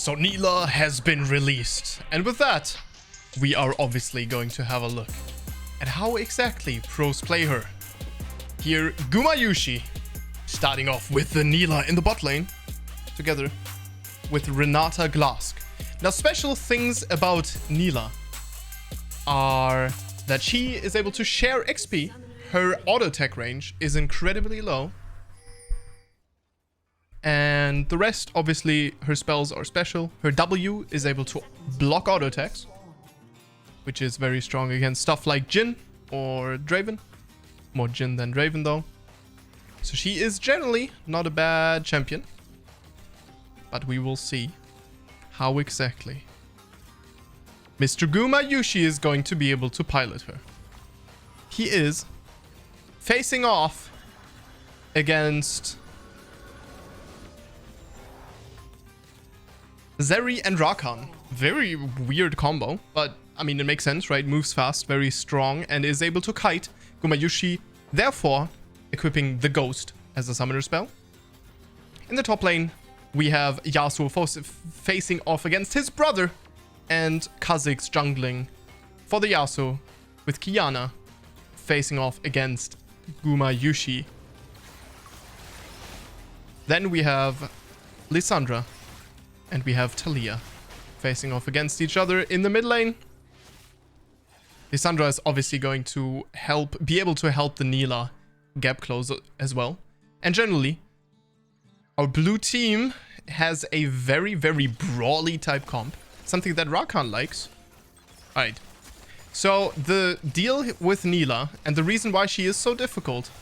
So Nilah has been released, and with that, we are obviously going to have a look at how exactly pros play her. Here, Gumayushi, starting off with the Nilah in the bot lane, together with Renata Glask. Now, special things about Nilah are that she is able to share XP, her auto attack range is incredibly low, and the rest, obviously, her spells are special. Her W is able to block auto attacks, which is very strong against stuff like Jhin or Draven. More Jhin than Draven, though. So she is generally not a bad champion, but we will see how exactly Mr. Gumayushi is going to be able to pilot her. He is facing off against Zeri and Rakan. Very weird combo, but I mean, it makes sense, right? Moves fast, very strong, and is able to kite. Gumayushi, therefore, equipping the Ghost as a summoner spell. In the top lane, we have Yasuo facing off against his brother, and Kha'Zix jungling for the Yasuo, with Qiyana facing off against Gumayushi. Then we have Lissandra and we have Talia facing off against each other in the mid lane. Lissandra is obviously going to be able to help the Nilah gap close as well. And generally, our blue team has a very, very brawly type comp. Something that Rakan likes. Alright. So, the deal with Nilah, and the reason why she is so difficult,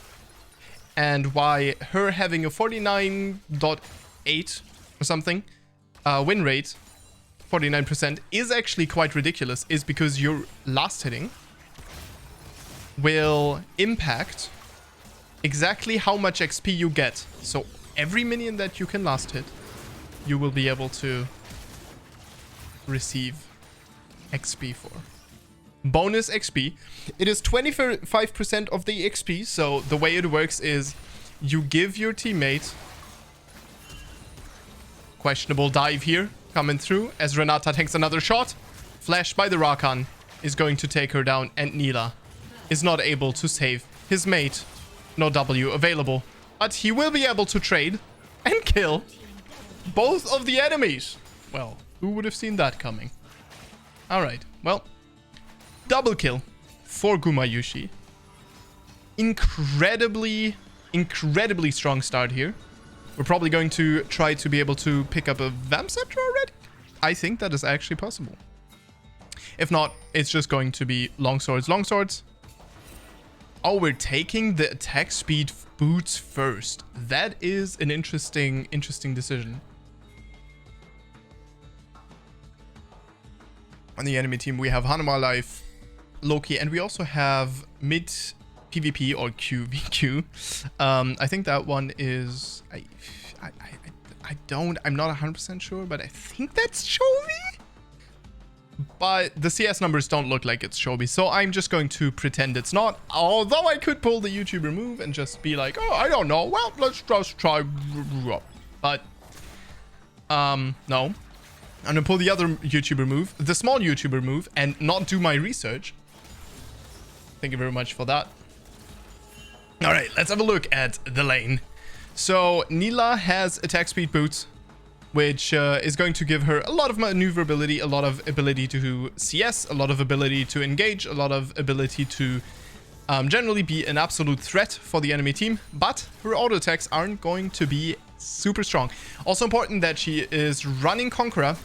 and why her having a 49.8 or something win rate, 49%, is actually quite ridiculous, is because your last hitting will impact exactly how much XP you get. So every minion that you can last hit, you will be able to receive XP for. Bonus XP. It is 25% of the XP, so the way it works is you give your teammate... Questionable dive here, coming through as Renata takes another shot. Flash by the Rakan is going to take her down, and Nilah is not able to save his mate. No W available, but he will be able to trade and kill both of the enemies. Well, who would have seen that coming? Alright, well, double kill for Gumayushi. Incredibly strong start here. We're probably going to try to be able to pick up a Vamp Scepter already. I think that is actually possible. If not, it's just going to be longswords. Oh, we're taking the attack speed boots first. That is an interesting decision. On the enemy team, we have Hanuma Life, Loki, and we also have mid PvP or QVQ. I think that one is... I'm not 100% sure, but I think that's Chovy. But the CS numbers don't look like it's Chovy, so I'm just going to pretend it's not. Although I could pull the YouTuber move and just be like, oh, I don't know. Well, let's just try. But, no. I'm gonna pull the other YouTuber move, the small YouTuber move, and not do my research. Thank you very much for that. All right, let's have a look at the lane. So Nilah has attack speed boots, which is going to give her a lot of maneuverability, a lot of ability to CS, a lot of ability to engage, a lot of ability to generally be an absolute threat for the enemy team. But her auto attacks aren't going to be super strong. Also important that she is running Conqueror,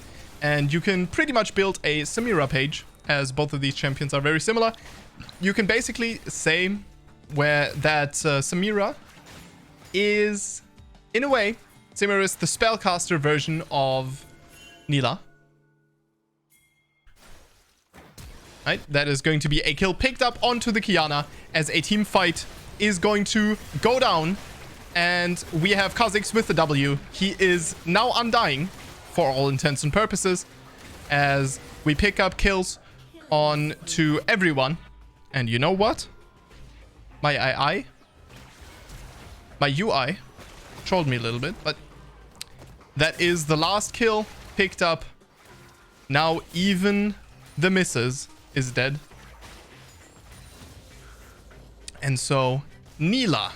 and you can pretty much build a Samira page, as both of these champions are very similar. You can basically say that Samira is, in a way, Samira is the spellcaster version of Nilah. Right, that is going to be a kill picked up onto the Qiyana as a team fight is going to go down. And we have Kha'Zix with the W. He is now undying for all intents and purposes as we pick up kills on to everyone. And you know what? My UI trolled me a little bit, but that is the last kill picked up. Now even the missus is dead. And so Nilah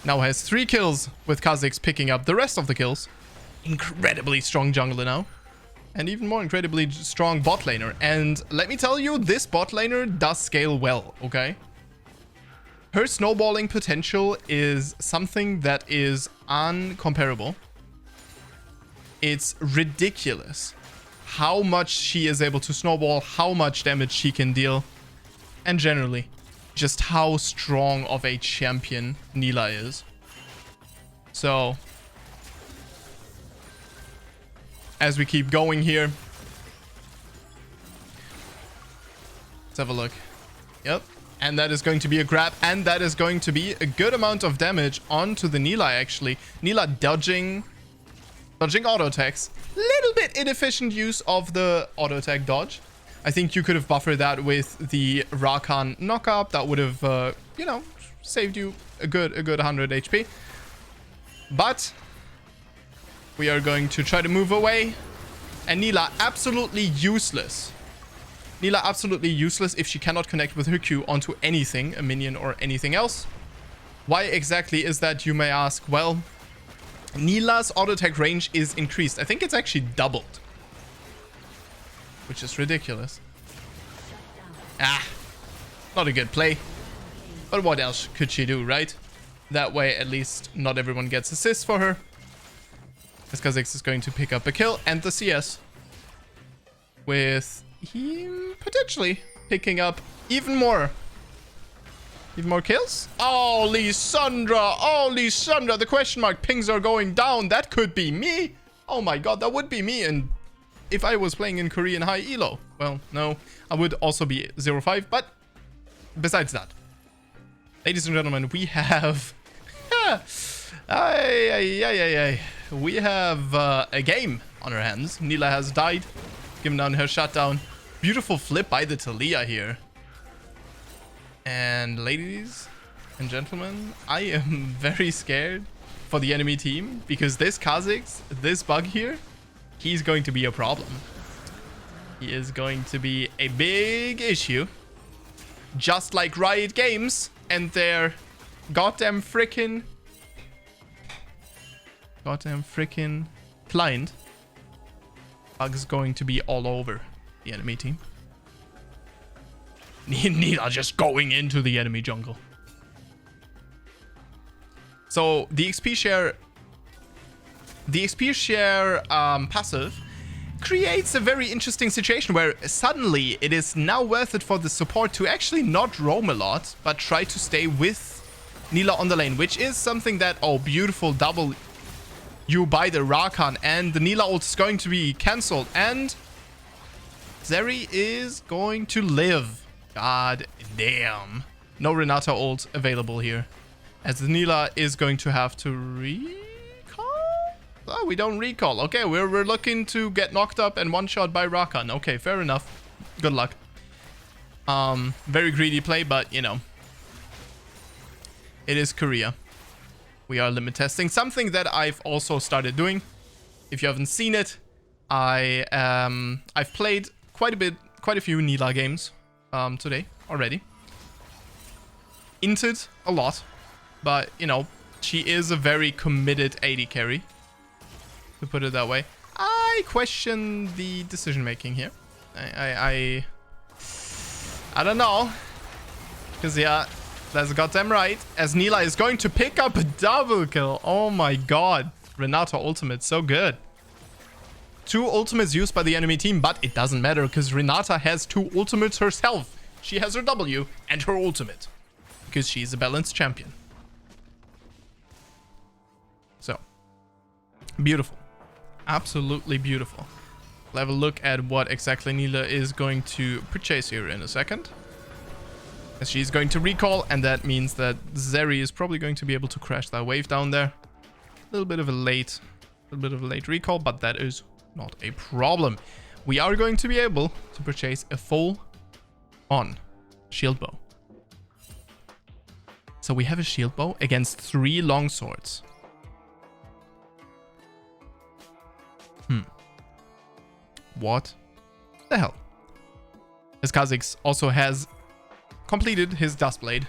now has 3 kills with Kha'Zix picking up the rest of the kills. Incredibly strong jungler now. And even more incredibly strong bot laner. And let me tell you, this bot laner does scale well, okay? Her snowballing potential is something that is uncomparable. It's ridiculous how much she is able to snowball, how much damage she can deal, and generally, just how strong of a champion Nilah is. So, as we keep going here, let's have a look. Yep. And that is going to be a grab, and that is going to be a good amount of damage onto the Nilah, actually. Nilah dodging auto attacks. Little bit inefficient use of the auto attack dodge. I think you could have buffered that with the Rakan knockup. That would have, you know, saved you a good 100 HP. But we are going to try to move away. And Nilah absolutely useless. Nilah absolutely useless if she cannot connect with her Q onto anything, a minion or anything else. Why exactly is that, you may ask? Well, Nilah's auto attack range is increased. I think it's actually doubled, which is ridiculous. Not a good play. But what else could she do, right? That way, at least not everyone gets assists for her. As Kha'Zix is going to pick up a kill and the CS, with him potentially picking up even more kills. Oh, Lissandra. Oh, Lissandra. The question mark pings are going down. That could be me. Oh my god, that would be me. And if I was playing in Korean high elo, well, no, I would also be 0-5. But besides that, ladies and gentlemen, we have we have a game on our hands. Nilah has died, given down her shutdown. Beautiful flip by the Taliyah here. And ladies and gentlemen, I am very scared for the enemy team, because this Kha'Zix, this bug here, he's going to be a problem. He is going to be a big issue. Just like Riot Games and their goddamn freaking client. Bug's going to be all over the enemy team. Nilah just going into the enemy jungle. So the XP share passive creates a very interesting situation where suddenly it is now worth it for the support to actually not roam a lot, but try to stay with Nilah on the lane, which is something that, oh, beautiful double you by the Rakan, and the Nilah ult is going to be cancelled, and Zeri is going to live. God damn. No Renata ult available here, as the Nilah is going to have to recall. Oh, we don't recall. Okay, we're looking to get knocked up and one shot by Rakan. Okay, fair enough. Good luck. Very greedy play, but you know, it is Korea. We are limit testing, something that I've also started doing. If you haven't seen it, I've played quite a few Nilah games today already. Inted a lot, but you know, she is a very committed AD carry, to put it that way. I question the decision making here. I don't know, because yeah, that's goddamn right, as Nilah is going to pick up a double kill. Oh my god. Renata ultimate, so good. 2 ultimates used by the enemy team, but it doesn't matter because Renata has 2 ultimates herself. She has her W and her ultimate, because she's a balanced champion. So, beautiful. Absolutely beautiful. We'll have a look at what exactly Nilah is going to purchase here in a second. As she's going to recall, and that means that Zeri is probably going to be able to crash that wave down there. A little bit of a late recall, but that is not a problem. We are going to be able to purchase a full-on shield bow. So we have a shield bow against 3 long swords. What the hell? As Kha'Zix also has completed his Dustblade.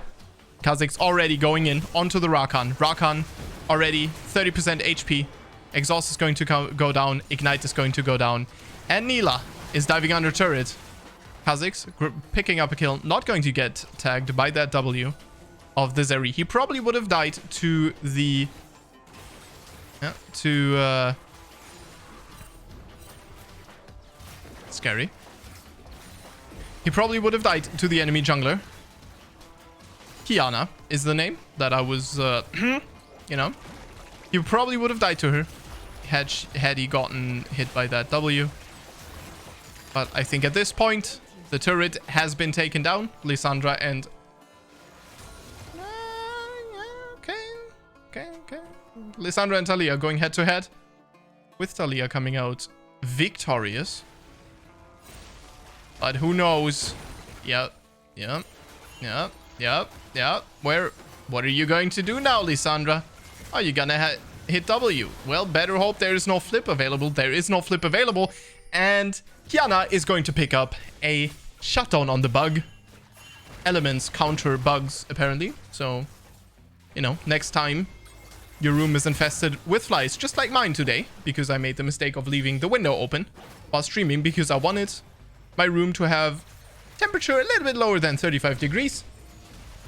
Kha'Zix already going in onto the Rakan. Rakan already 30% HP. Exhaust is going to go down. Ignite is going to go down. And Nilah is diving under turret. Kha'Zix picking up a kill. Not going to get tagged by that W of the Zeri. He probably would have died to the... Scary. He probably would have died to the enemy jungler. Qiyana is the name that I was, you know. He probably would have died to her had he gotten hit by that W. But I think at this point, the turret has been taken down. Lissandra and... Okay. Lissandra and Taliyah going head to head. With Taliyah coming out victorious. But who knows? Yep. What are you going to do now, Lissandra? Are you gonna hit W? Well, better hope there is no flip available. There is no flip available. And Qiyana is going to pick up a shutdown on the bug. Elements counter bugs, apparently. So, you know, next time your room is infested with flies, just like mine today, because I made the mistake of leaving the window open while streaming because I wanted my room to have temperature a little bit lower than 35 degrees,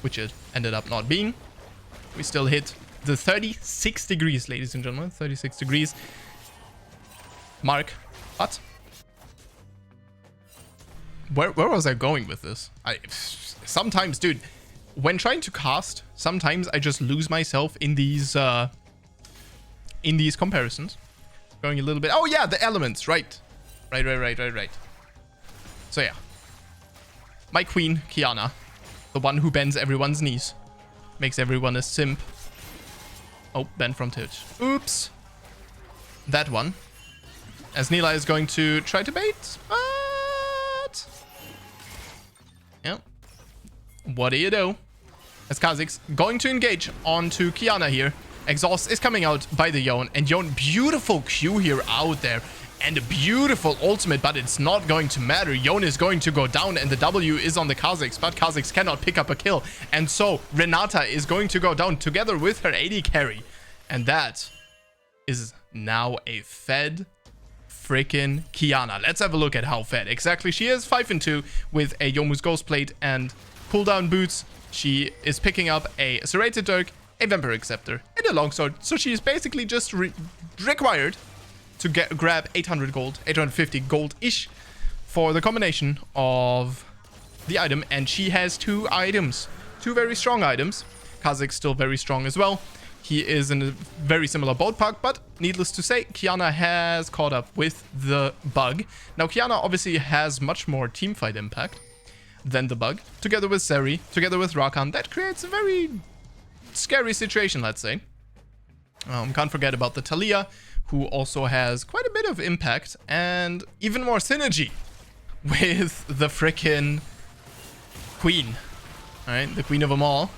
which it ended up not being. We still hit the 36 degrees, ladies and gentlemen, 36 degrees mark. But where was I going with this? Sometimes, dude, when trying to cast, sometimes I just lose myself in these comparisons. Going a little bit. Oh yeah, the elements, right. So yeah, my queen Qiyana, the one who bends everyone's knees, makes everyone a simp. Oh, Ben from Twitch. Oops. That one. As Nilah is going to try to bait, but... yeah. What do you do? As Kha'Zix going to engage onto Qiyana here. Exhaust is coming out by the Yone. And Yone, beautiful Q here out there. And a beautiful ultimate, but it's not going to matter. Yone is going to go down and the W is on the Kha'Zix, but Kha'Zix cannot pick up a kill. And so Renata is going to go down together with her AD carry. And that is now a fed freaking Qiyana. Let's have a look at how fed exactly she is. 5-2 with a Yomu's Ghost Plate and cooldown boots. She is picking up a Serrated Dirk, a Vampiric Scepter, and a Longsword. So she is basically just required to grab 800 gold, 850 gold-ish for the combination of the item. And she has two items, two very strong items. Kha'Zix still very strong as well. He is in a very similar boat park, but needless to say, Qiyana has caught up with the bug. Now, Qiyana obviously has much more teamfight impact than the bug. Together with Zeri, together with Rakan, that creates a very scary situation, let's say. Can't forget about the Taliyah, who also has quite a bit of impact and even more synergy with the frickin' queen. Alright, the queen of them all.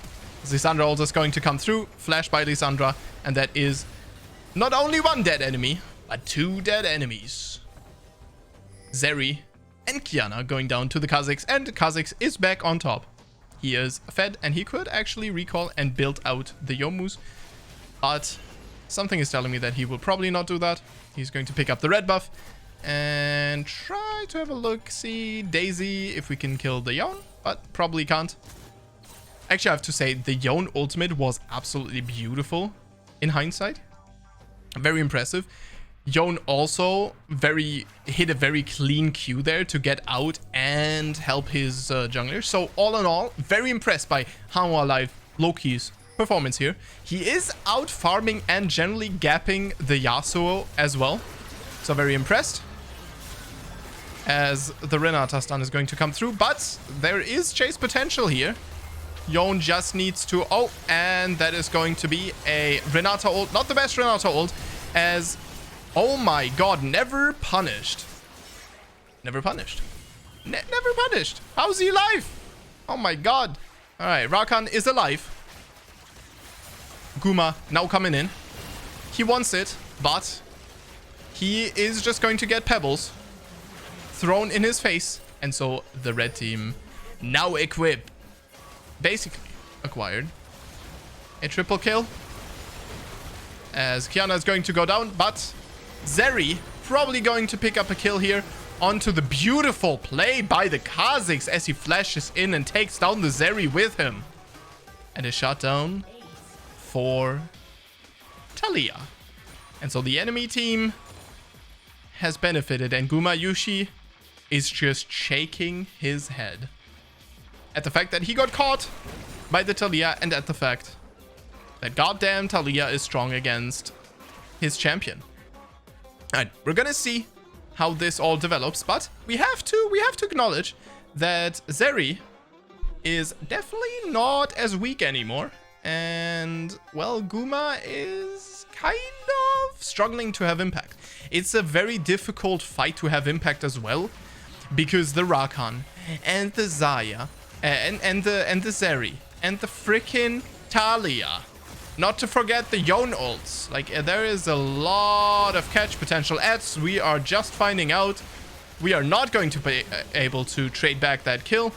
Lissandra also is going to come through, flash by Lissandra, and that is not only one dead enemy, but two dead enemies. Zeri and Qiyana going down to the Kha'Zix, and Kha'Zix is back on top. He is fed, and he could actually recall and build out the Yomus, but something is telling me that he will probably not do that. He's going to pick up the red buff and try to have a look, see Daisy if we can kill the Yone, but probably can't. Actually, I have to say, the Yone ultimate was absolutely beautiful in hindsight. Very impressive. Yone also hit a very clean Q there to get out and help his jungler. So all in all, very impressed by Hanwha Live Loki's performance here. He is out farming and generally gapping the Yasuo as well. So very impressed. As the Renata stun is going to come through, but there is chase potential here. Yone just needs to... oh, and that is going to be a Renata ult. Not the best Renata ult, as... oh my god, never punished. Never punished. Never punished. How's he alive? Oh my god. Alright, Rakan is alive. Guma now coming in. He wants it, but he is just going to get pebbles. thrown in his face. And so the red team now basically acquired a triple kill. As Qiyana is going to go down, but Zeri probably going to pick up a kill here onto the beautiful play by the Kazakhs as he flashes in and takes down the Zeri with him. And a shutdown for Taliyah. And so the enemy team has benefited, and Gumayushi is just shaking his head at the fact that he got caught by the Taliyah, and at the fact that goddamn Taliyah is strong against his champion. Alright, we're gonna see how this all develops, but we have to acknowledge that Zeri is definitely not as weak anymore. And, well, Guma is kind of struggling to have impact. It's a very difficult fight to have impact as well, because the Rakan and the Xayah and the Zeri and the freaking Taliyah, not to forget the Yone ults. Like, there is a lot of catch potential, as we are just finding out. We are not going to be able to trade back that kill.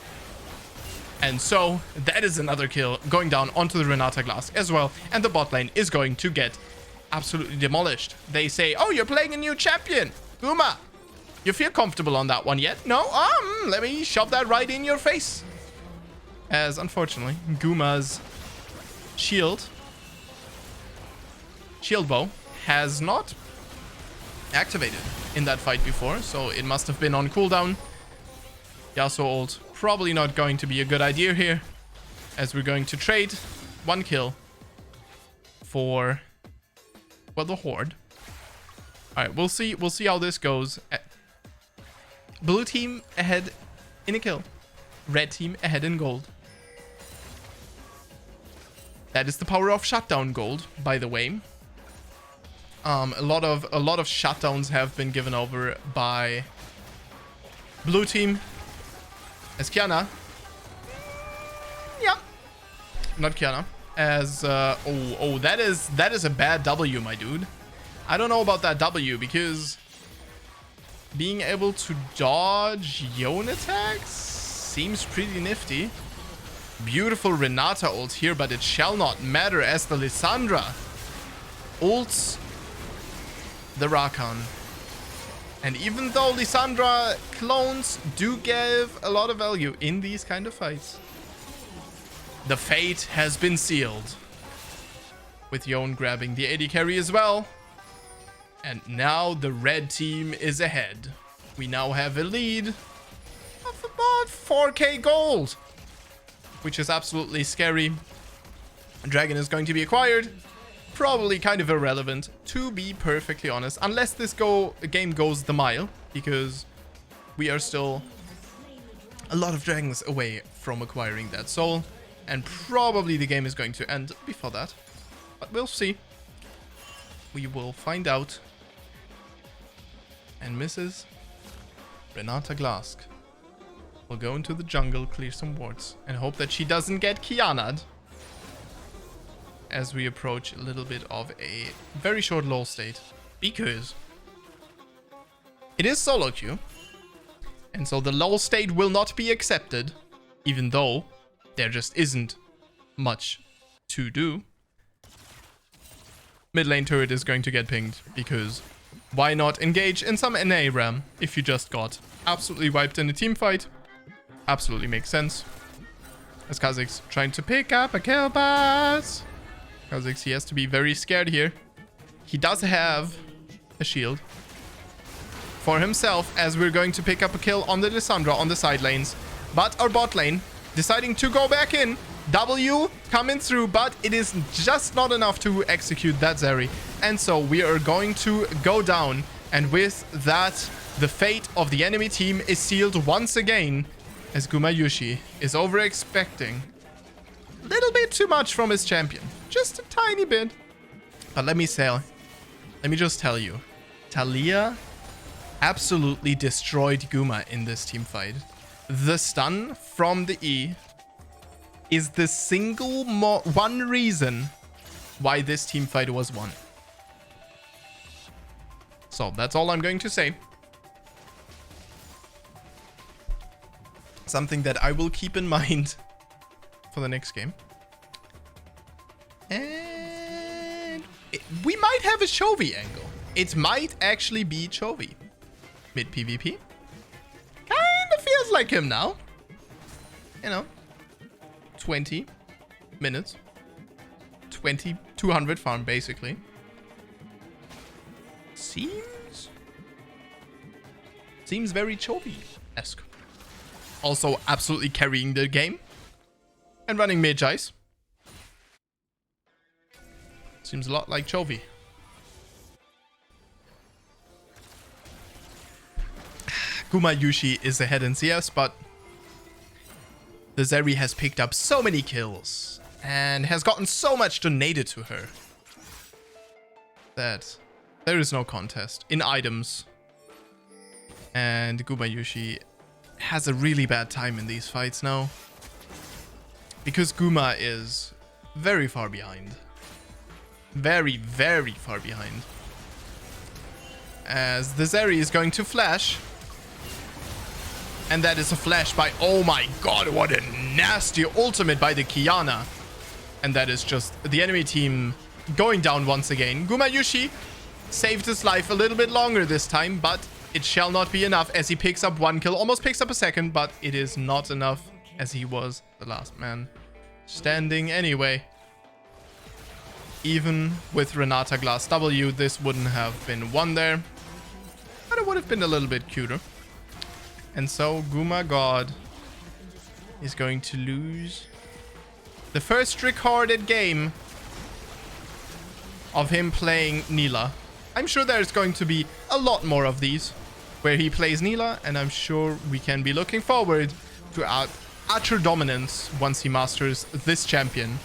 And so that is another kill going down onto the Renata Glass as well. And the bot lane is going to get absolutely demolished. They say, oh, you're playing a new champion. Guma, you feel comfortable on that one yet? No? Let me shove that right in your face. As unfortunately, Guma's shield bow has not activated in that fight before. So it must have been on cooldown. Yasuo ult probably not going to be a good idea here, as we're going to trade one kill for, well, the Horde. All right, we'll see how this goes. Blue team ahead in a kill, red team ahead in gold. That is the power of shutdown gold, by the way. A lot of shutdowns have been given over by blue team. As Qiyana. Yeah. Not Qiyana. As, that is a bad W, my dude. I don't know about that W, because being able to dodge Yone attacks seems pretty nifty. Beautiful Renata ult here, but it shall not matter as the Lissandra ults the Rakan. And even though Lissandra clones do give a lot of value in these kind of fights, the fate has been sealed. With Yone grabbing the AD carry as well. And now the red team is ahead. We now have a lead of about 4k gold, which is absolutely scary. Dragon is going to be acquired. Probably kind of irrelevant, to be perfectly honest, unless this game goes the mile, because we are still a lot of dragons away from acquiring that soul, and probably the game is going to end before that, but we'll see. We will find out. And Mrs. Renata Glask will go into the jungle, clear some wards, and hope that she doesn't get Qiyana'd as we approach a little bit of a very short lull state, because it is solo queue, and so the lull state will not be accepted, even though there just isn't much to do. Mid lane turret is going to get pinged, because why not engage in some NA ram if you just got absolutely wiped in a team fight? Absolutely makes sense. As Kazakhs trying to pick up a kill pass. Kazakhs, he has to be very scared here. He does have a shield for himself, as we're going to pick up a kill on the Lissandra on the side lanes. But our bot lane deciding to go back in. W coming through, but it is just not enough to execute that Zeri. And so we are going to go down. And with that, the fate of the enemy team is sealed once again, as Gumayushi is over-expecting a little bit too much from his champion. Just a tiny bit. But let me just tell you, Taliyah absolutely destroyed Guma in this team fight. The stun from the E is the single one reason why this team fight was won. So that's all I'm going to say. Something that I will keep in mind for the next game. And we might have a Chovy angle. It might actually be Chovy. Mid PvP. Kinda feels like him now. You know. 20 minutes. 200 farm basically. Seems very Chovy-esque. Also absolutely carrying the game. And running mage ice. Seems a lot like Chovy. Gumayushi is ahead in CS, but the Zeri has picked up so many kills and has gotten so much donated to her that there is no contest in items. And Gumayushi has a really bad time in these fights now because Guma is very far behind. Very, very far behind. As the Zeri is going to flash. And that is a flash by... Oh my god, what a nasty ultimate by the Kiana. And that is just the enemy team going down once again. Gumayushi saved his life a little bit longer this time, but it shall not be enough as he picks up 1 kill. Almost picks up a second, but it is not enough as he was the last man standing anyway. Even with Renata Glass W, this wouldn't have been won there. But it would have been a little bit cuter. And so Guma God is going to lose the first recorded game of him playing Nilah. I'm sure there's going to be a lot more of these where he plays Nilah, and I'm sure we can be looking forward to utter dominance once he masters this champion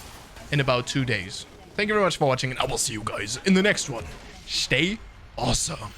in about 2 days. Thank you very much for watching, and I will see you guys in the next one. Stay awesome.